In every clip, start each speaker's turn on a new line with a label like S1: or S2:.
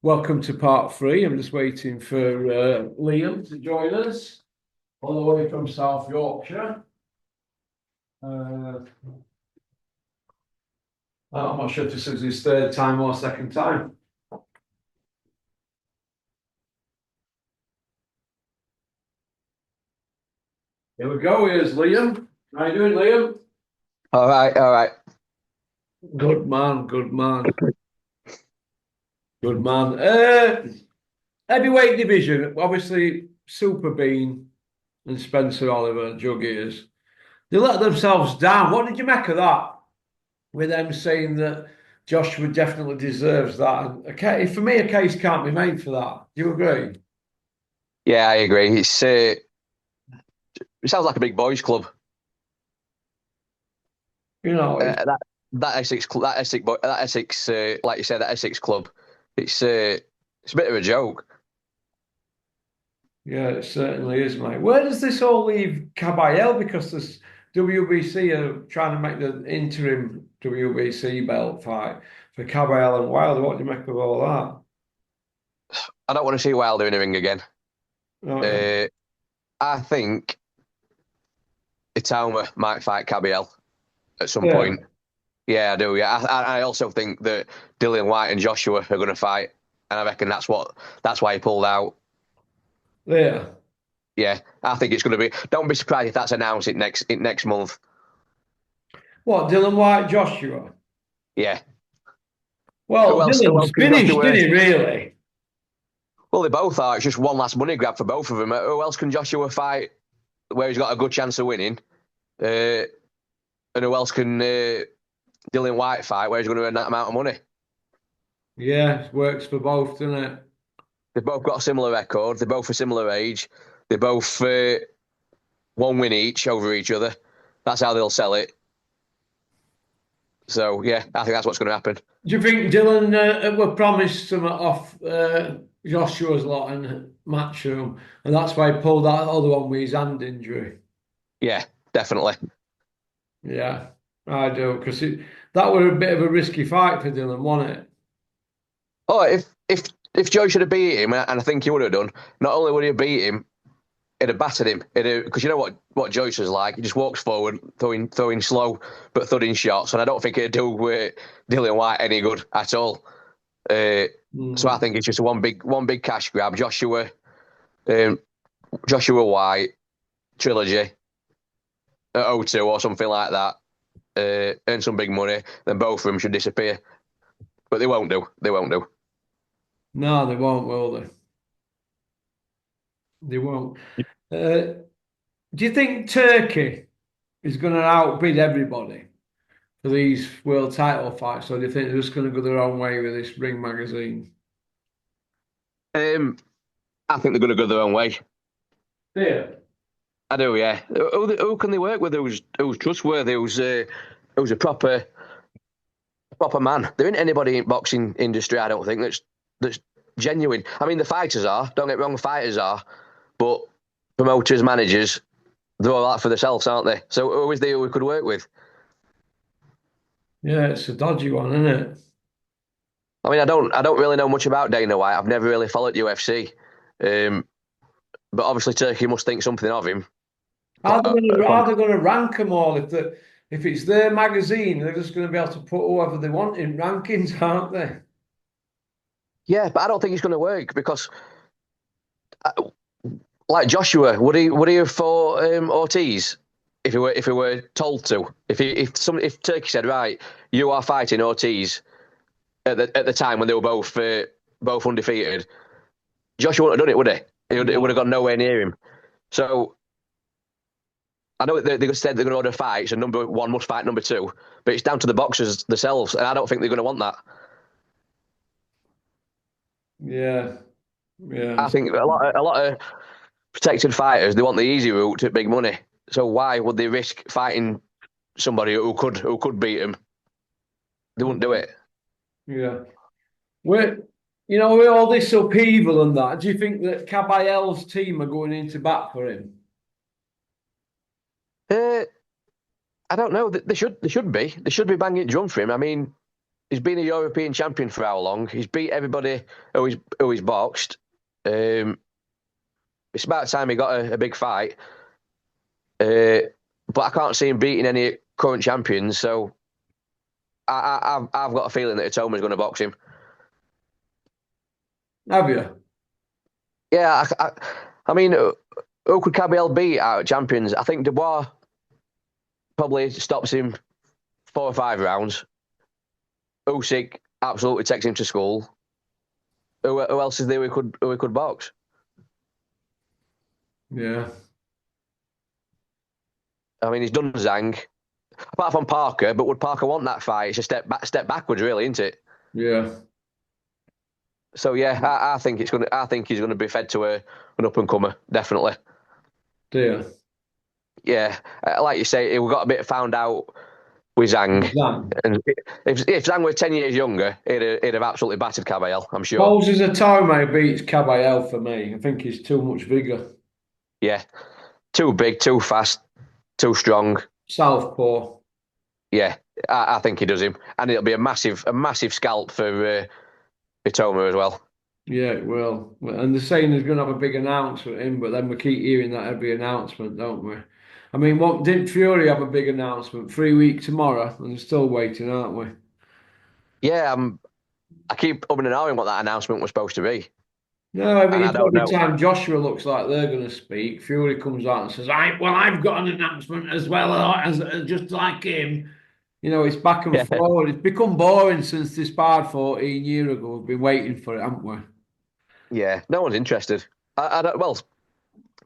S1: Welcome to part three. I'm just waiting for Liam to join us, all the way from South Yorkshire. I'm not sure if this is his third time or second time. Here we go. Here's Liam. How you doing, Liam?
S2: All right, all right.
S1: Good man, good man, good man. Heavyweight division, obviously Super Bean and Spencer Oliver, Jug Ears. They let themselves down. What did you make of that? With them saying that Joshua definitely deserves that. And for me, a case can't be made for that. Do you agree?
S2: Yeah, I agree. It sounds like a big boys' club.
S1: You know,
S2: That Essex, that Essex, like you said, that Essex club. It's a bit of a joke.
S1: yeah, it certainly is, mate. Where does this all leave Caballel? Because this WBC are trying to make the interim WBC belt fight for Caballel and Wilder. What do you make of all
S2: I don't want to see Wilder in the ring again.
S1: that?
S2: Uh, I think Itama might fight Cabiel at some
S1: Yeah,
S2: point. Yeah, I do. Yeah, I also think that Dillian Whyte and Joshua are going to fight, and I reckon that's why he pulled out.
S1: yeah.
S2: Yeah, I think it's going to be. Don't be surprised if that's announced next month.
S1: What, Dylan White, Joshua?
S2: Yeah.
S1: Well,
S2: Who
S1: Dylan's
S2: else can
S1: finished,
S2: Joshua?
S1: didn't he, really?
S2: Well, they both are. It's just one last money grab for both of them. Who else can Joshua fight where he's got a good chance of winning? Uh, and who else can Dillian Whyte fight where he's going to earn that amount of money?
S1: Yeah, it works for both, doesn't it?
S2: They've both got a similar record. They're both a similar age. They both one win each over each other. That's how they'll sell it. So yeah, I think that's what's going to happen.
S1: Do you think Dylan were promised some off Joshua's lot and Matchroom, and that's why he pulled that other one with his hand injury?
S2: Yeah, definitely.
S1: Yeah, I do, because that were a bit of a risky fight for Dylan, wasn't it?
S2: Oh, if Joe should have beat him, and I think he would have done, not only would he have beat him, it'd have battered him. Because you know what Joyce is like. He just walks forward, throwing slow but thudding shots, and I don't think it'd do Dillian Whyte any good at all. Uh, so I
S1: Mm.
S2: think it's just one big cash grab. Um, Joshua White trilogy at O2 or something like that. Earn some big money, then both of them should disappear. But they won't do. They won't do.
S1: No, they won't, will they? They won't. Uh, do you think Turkey is going to outbid everybody for these world title fights, or do you think they're just going to go their own way with this Ring magazine?
S2: Um, I think they're going to go their own way.
S1: Yeah.
S2: I do, yeah. Who can they work with? Who's trustworthy? Who's a proper man? There isn't anybody in boxing industry, I don't think, that's genuine. I mean, the fighters are. Don't get me wrong, the fighters are, but promoters, managers, they're all out for themselves, aren't they? So who is there who we could work with?
S1: Yeah, it's a dodgy one, isn't it?
S2: I mean, I don't really know much about Dana White. I've never really followed UFC, um, but obviously Turkey must think something of him.
S1: How they going to rank them all if it's their magazine? They're just going to be able to put whoever they want in rankings, aren't they?
S2: Yeah, but I don't think it's going to work because, like Joshua, would he have fought Ortiz if he were told to? If Turkey said, right, you are fighting Ortiz at the time when they were both undefeated, Joshua wouldn't have done it, would he? It would have
S1: No.
S2: gone nowhere near him. So I know they said they're going to order fights, and number one must fight number two, but it's down to the boxers themselves, and I don't think they're going to want that.
S1: Yeah, yeah,
S2: I think a lot of protected fighters they want the easy route to big money. So why would they risk fighting somebody who could beat them? They wouldn't do it.
S1: yeah. With with all this upheaval and that, do you think that Caballero's team are going into bat for him?
S2: Uh, I don't know. They should be banging drum for him. I mean, he's been a European champion for how long? He's beat everybody who he's boxed. Um, it's about time he got a big fight. But I can't see him beating any current champions. So I've got a feeling that Itoma's going to box him.
S1: Have you?
S2: Yeah, I mean, who could Cabell beat out of champions? I think Dubois probably stops him 4 or 5 rounds. Usyk absolutely takes him to school. Who else is there who we could box?
S1: Yeah.
S2: I mean, he's done Zhang. Apart from Parker, but would Parker want that fight? It's a step backwards, really, isn't it?
S1: Yeah.
S2: So yeah, I think it's gonna. I think he's going to be fed to an up and comer, definitely.
S1: Dear.
S2: Yeah, like you say, we got a bit found out with Zhang,
S1: Zhang.
S2: and if Zhang were 10 years younger, he'd have absolutely battered Cabell, I'm sure.
S1: Moses Atome beats Caballel for me. I think he's too much bigger.
S2: Yeah, too big, too fast, too strong.
S1: Southpaw.
S2: Yeah, I think he does him, and it'll be a massive scalp for Itoma as well.
S1: Yeah, it will. And they're saying there's going to have a big announcement in, but then we keep hearing that every announcement, don't we? I mean, what did Fury have a big announcement 3 weeks tomorrow? And they're still waiting, aren't we?
S2: Yeah, I keep umming and ahhing what that announcement was supposed to be,
S1: No,
S2: and I don't
S1: every
S2: know.
S1: time Joshua looks like they're going to speak, Fury comes out and says, I've got an announcement as well as just like him." You know, it's back and
S2: Yeah,
S1: forward. It's become boring since this sparred 14 years ago. We've been waiting for it, haven't we?
S2: yeah, no one's interested. I don't. Well,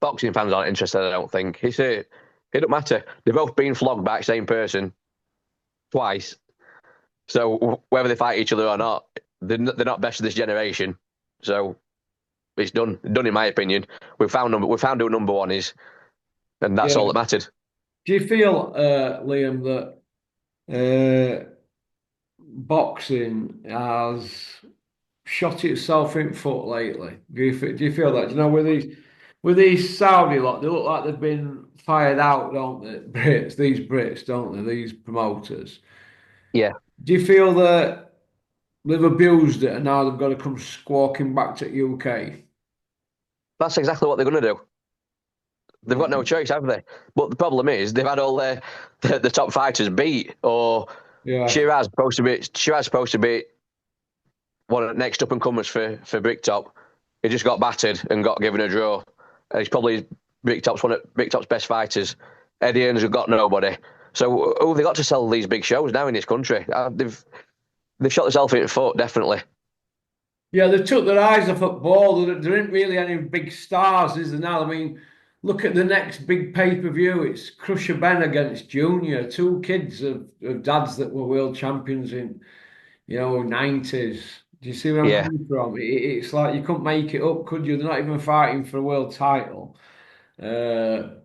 S2: boxing fans aren't interested. I don't think it don't matter. They've both been flogged by the same person twice. So whether they fight each other or not, they're not best of this generation. So it's done in my opinion. We found who number one is, and that's all
S1: Yeah.
S2: that mattered.
S1: Do you feel, Liam, that boxing has shot itself in foot lately? Do you feel that? Do you know, with these Saudi lot, they look like they've been fired out, don't they? These Brits, don't they? These promoters.
S2: Yeah,
S1: Do you feel that they've abused it and now they've got to come squawking back to UK?
S2: that's exactly what they're going to do. They've got no choice, have they? But the problem is they've had all the top fighters beat, or
S1: Yeah,
S2: Shiraz's supposed to be one of the next up and comers for Bricktop. He just got battered and got given a draw. And he's probably Bricktop's one of Bricktop's best fighters. Eddie Earns have got nobody. So who have they got to sell these big shows now in this country? They've shot themselves in the foot, definitely.
S1: yeah, they took their eyes off football. There ain't really any big stars, is there now? I mean, look at the next big pay-per-view. It's Crusher Ben against Junior, two kids of dads that were world champions in, 90s. Do you see where I'm
S2: Yeah,
S1: coming from? It's like you couldn't make it up, could you? They're not even fighting for a world title. Uh,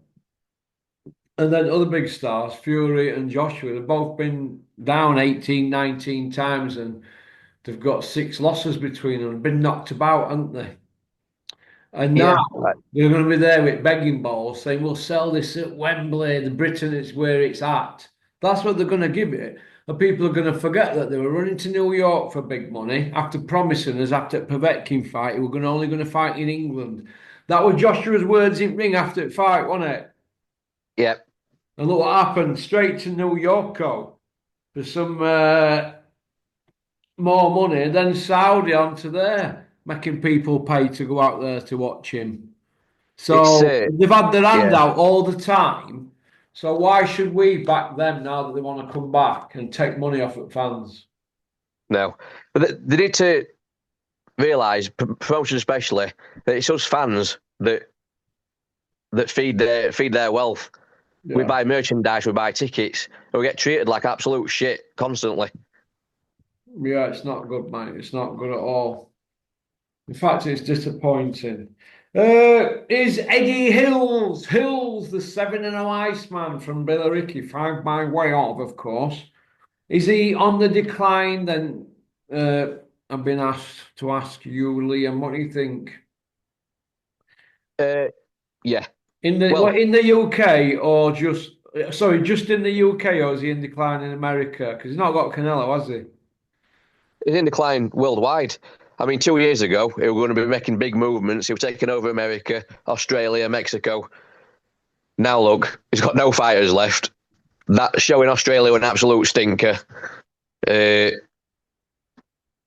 S1: and then other big stars, Fury and Joshua, they've both been down 18, 19 times and they've got 6 losses between them, been knocked about, haven't they? And now
S2: yeah,
S1: they're going to be there with begging balls saying, we'll sell this at Wembley, the Britain is where it's at. That's what they're going to give it. And people are going to forget that they were running to New York for big money after promising us after the Povetkin fight, we were only going to fight in England. That was Joshua's words in ring after the fight, wasn't it?
S2: yeah.
S1: And look what happened, straight to New York for some more money than Saudi onto there, making people pay to go out there to watch him.
S2: It's
S1: So they've had their hand
S2: yeah,
S1: out all the time. So why should we back them now that they want to come back and take money off at fans?
S2: no. But they need to realise, promotion especially, that it's us fans that feed their wealth. We
S1: Yeah,
S2: buy merchandise, we buy tickets, and we get treated like absolute shit constantly.
S1: yeah, it's not good, mate. It's not good at all. In fact, it's disappointing. Is Eddie Hills, the 7-0 Iceman from Billericay, 5 mile way off, of course. Is he on the decline? Then I've been asked to ask you, Liam, what do you think?
S2: Uh, yeah.
S1: What,
S2: Well,
S1: in the UK or just in the UK, or is he in decline in America? Because he's not got Canelo, has he?
S2: He's in decline worldwide. I mean, 2 years ago, he was going to be making big movements. He was taking over America, Australia, Mexico. Now look, he's got no fighters left. That showing Australia an absolute stinker.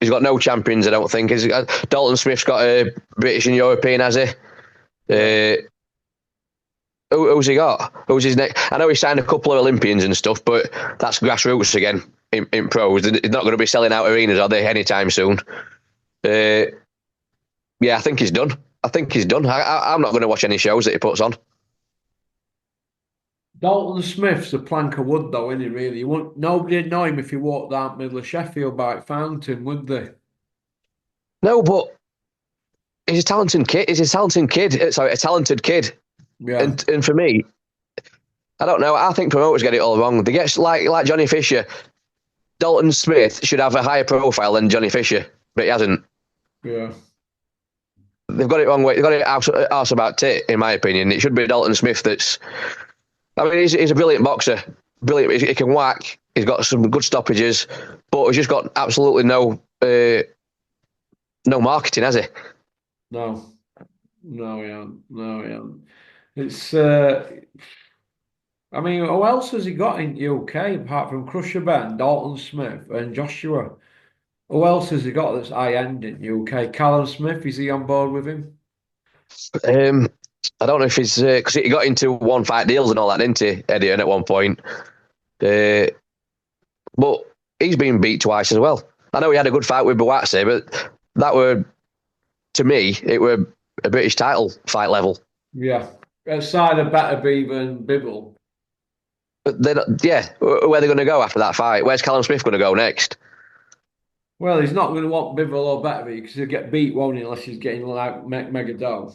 S2: He's got no champions, I don't think. Dalton Smith's got a British and European, has he? Who's he got? Who's his next? I know he signed a couple of Olympians and stuff, but that's grassroots again in pros. He's not going to be selling out arenas, are they, anytime soon? Yeah, I think he's done. I'm not going to watch any shows that he puts on.
S1: Dalton Smith's a plank of wood, though, isn't he? Really, nobody'd know him if he walked down middle of Sheffield by Fountain, would they?
S2: No, but he's a talented kid. Sorry, a talented kid.
S1: Yeah.
S2: And for me, I don't know. I think promoters get it all wrong. They get like Johnny Fisher. Dalton Smith should have a higher profile than Johnny Fisher, but he hasn't.
S1: Yeah.
S2: They've got it wrong way. They've got it arse about tit, in my opinion. It should be Dalton Smith that's. I mean, he's a brilliant boxer. Brilliant. He can whack. He's got some good stoppages, but he's just got absolutely no marketing, has he?
S1: No, he hasn't. It's. I mean, who else has he got in UK apart from Crusher Ben, Dalton Smith, and Joshua? Who else has he got that's high end in UK? Callum Smith, is he on board with him?
S2: I don't know if he's because he got into one fight deals and all that, didn't he, Eddie? And at one point, but he's been beat twice as well. I know he had a good fight with Whyte, but that were, to me, it were a British title fight level.
S1: Yeah, outside of Batterby than Bibble.
S2: But yeah, where are they going to go after that fight? Where's Callum Smith going to go next?
S1: Well, he's not going to want Bibble or Batterby because he'll get beat, won't he? Unless he's getting like mega dough.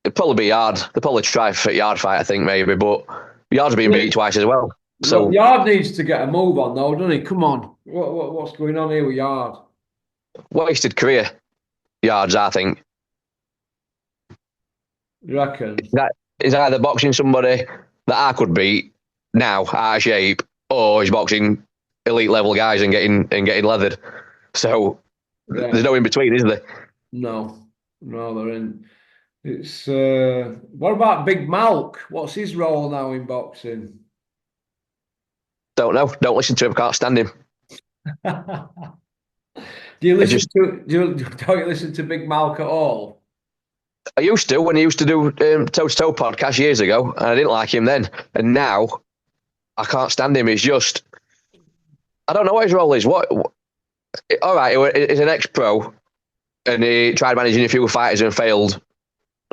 S2: It'd probably be Yarde. They'll probably try for a Yarde fight, I think, maybe. But Yarde's been beat twice as well. So
S1: Yarde needs to get a move on, though, doesn't he? Come on, what's going on here with Yarde?
S2: Wasted career, Yarde's, I think.
S1: You reckon?
S2: That is either boxing somebody that I could beat now out of shape, or he's boxing elite level guys and getting leathered. So there's no in between, is there?
S1: No, there isn't. It's what about Big Malk? What's his role now in boxing?
S2: Don't know. Don't listen to him. Can't stand him.
S1: Do you don't you listen to Big Malk at all?
S2: I used to when he used to do Toe to Toe podcast years ago, and I didn't like him then. And now I can't stand him. He's just, I don't know what his role is. What all right, he's an ex-pro, and he tried managing a few fighters and failed.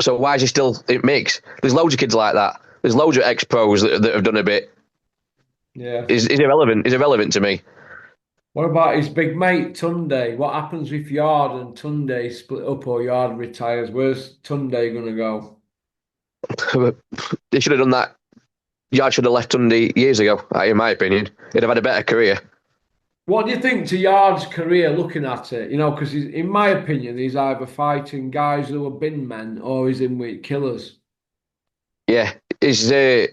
S2: So why is he still in mix? There's loads of kids like that. There's loads of ex-pros that have done a bit.
S1: Yeah.
S2: He's irrelevant. He's irrelevant to me.
S1: What about his big mate, Tunde? What happens if Yarde and Tunde split up or Yarde retires? Where's Tunde going to go?
S2: They should have done that. Yarde should have left Tunde years ago, in my opinion. He'd have had a better career.
S1: What do you think to Yarde's career looking at it? You know, because in my opinion, he's either fighting guys who have been men or he's in with killers.
S2: Yeah, I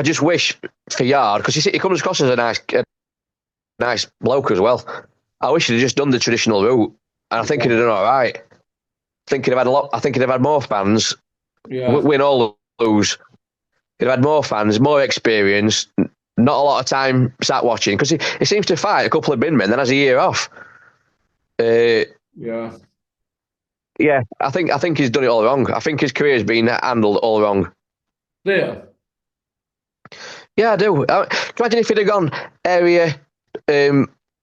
S2: just wish for Yarde, because he comes across as a nice bloke as well. I wish he'd have just done the traditional route, and I think he'd have done all right. I think he'd have had more fans.
S1: Yeah.
S2: Win or lose, he'd have had more fans, more experience. Not a lot of time sat watching, because he seems to fight a couple of bin men, then has a year off. Yeah, I think he's done it all wrong. I think his career's been handled all wrong.
S1: Yeah.
S2: Yeah, I do. Imagine if he'd have gone area,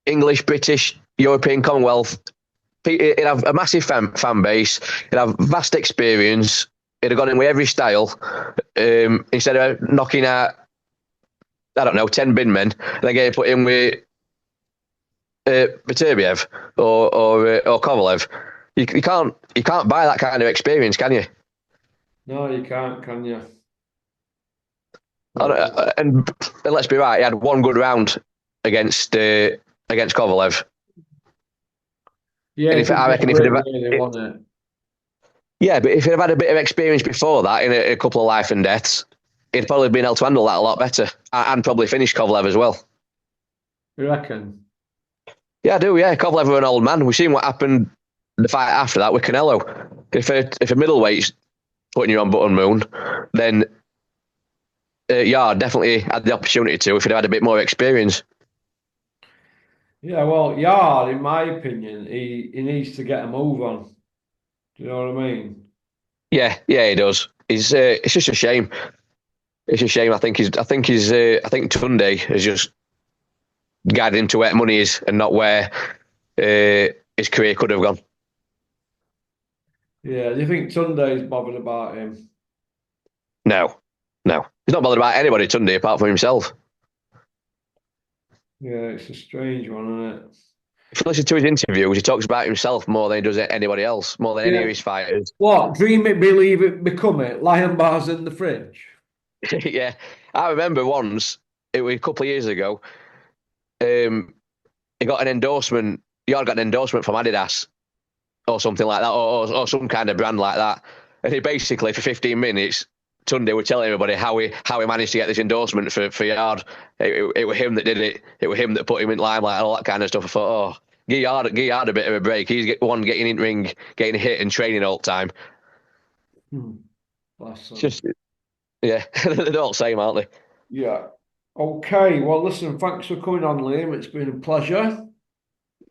S2: English, British, European, Commonwealth. He'd have a massive fan base. He'd have vast experience. He'd have gone in with every style. Instead of knocking out, I don't know, 10 bin men, and then getting put in with Beterbiev or Kovalev. You can't buy that kind of experience, can you?
S1: No, you can't, can you?
S2: And let's be right, he had one good round against Kovalev.
S1: Yeah,
S2: I reckon if yeah, but if he'd have had a bit of experience before that in a couple of life and deaths, he'd probably been able to handle that a lot better and probably finish Kovalev as well.
S1: You reckon?
S2: Yeah, I do. Yeah, Kovalev an old man. We've seen what happened the fight after that with Canelo. If a middleweight's putting you on button moon, then Yarde definitely had the opportunity to if he'd had a bit more experience.
S1: Yeah, well, Yard, in my opinion, he needs to get a move on. Do you know what I mean?
S2: Yeah, yeah, he does. It's just a shame. It's a shame. I think Tunde has just guided him to where money is and not where his career could have gone.
S1: Yeah, do you think Tunde's bothered about him?
S2: No, no, he's not bothered about anybody, Tunde, apart from himself.
S1: Yeah, it's a strange one, isn't it?
S2: If you listen to his interviews, he talks about himself more than he does anybody else, more than any of
S1: Yeah.
S2: his fighters.
S1: What? Dream it, believe it, become it. Lion bars in the fridge.
S2: Yeah, I remember once, it was a couple of years ago, um, he got an endorsement. Yard got an endorsement from Adidas or something like that, or some kind of brand like that. And he basically, for 15 minutes, Tunde would tell everybody how he managed to get this endorsement for Yard. It was him that did it. It was him that put him in limelight and all that kind of stuff. I thought, oh, give Yard a bit of a break. He's one getting in ring, getting hit and training all the time.
S1: Bless
S2: It's
S1: them.
S2: just, yeah, they're all the same, aren't they?
S1: Yeah. Okay. Well, listen, thanks for coming on, Liam. It's been a pleasure.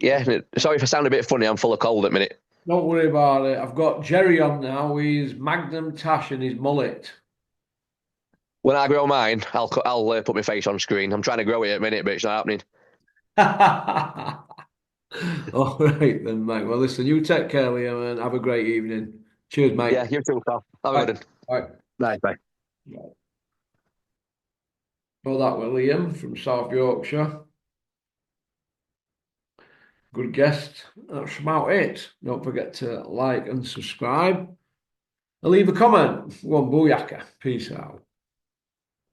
S2: Yeah, sorry if I sound a bit funny. I'm full of cold at the minute.
S1: Don't worry about it. I've got Jerry on now. He's Magnum Tash and his mullet.
S2: When I grow mine, I'll put my face on screen. I'm trying to grow it at a minute, but it's not happening.
S1: All right then, mate. Well, listen, you take care, Liam, and have a great evening. Cheers, mate.
S2: Yeah, you too, pal. Have a
S1: Bye.
S2: good
S1: Bye.
S2: one. Bye.
S1: Bye. Well, that was Liam from South Yorkshire. Good guest. That's about it. Don't forget to like and subscribe. And leave a comment. One booyaka. Peace out.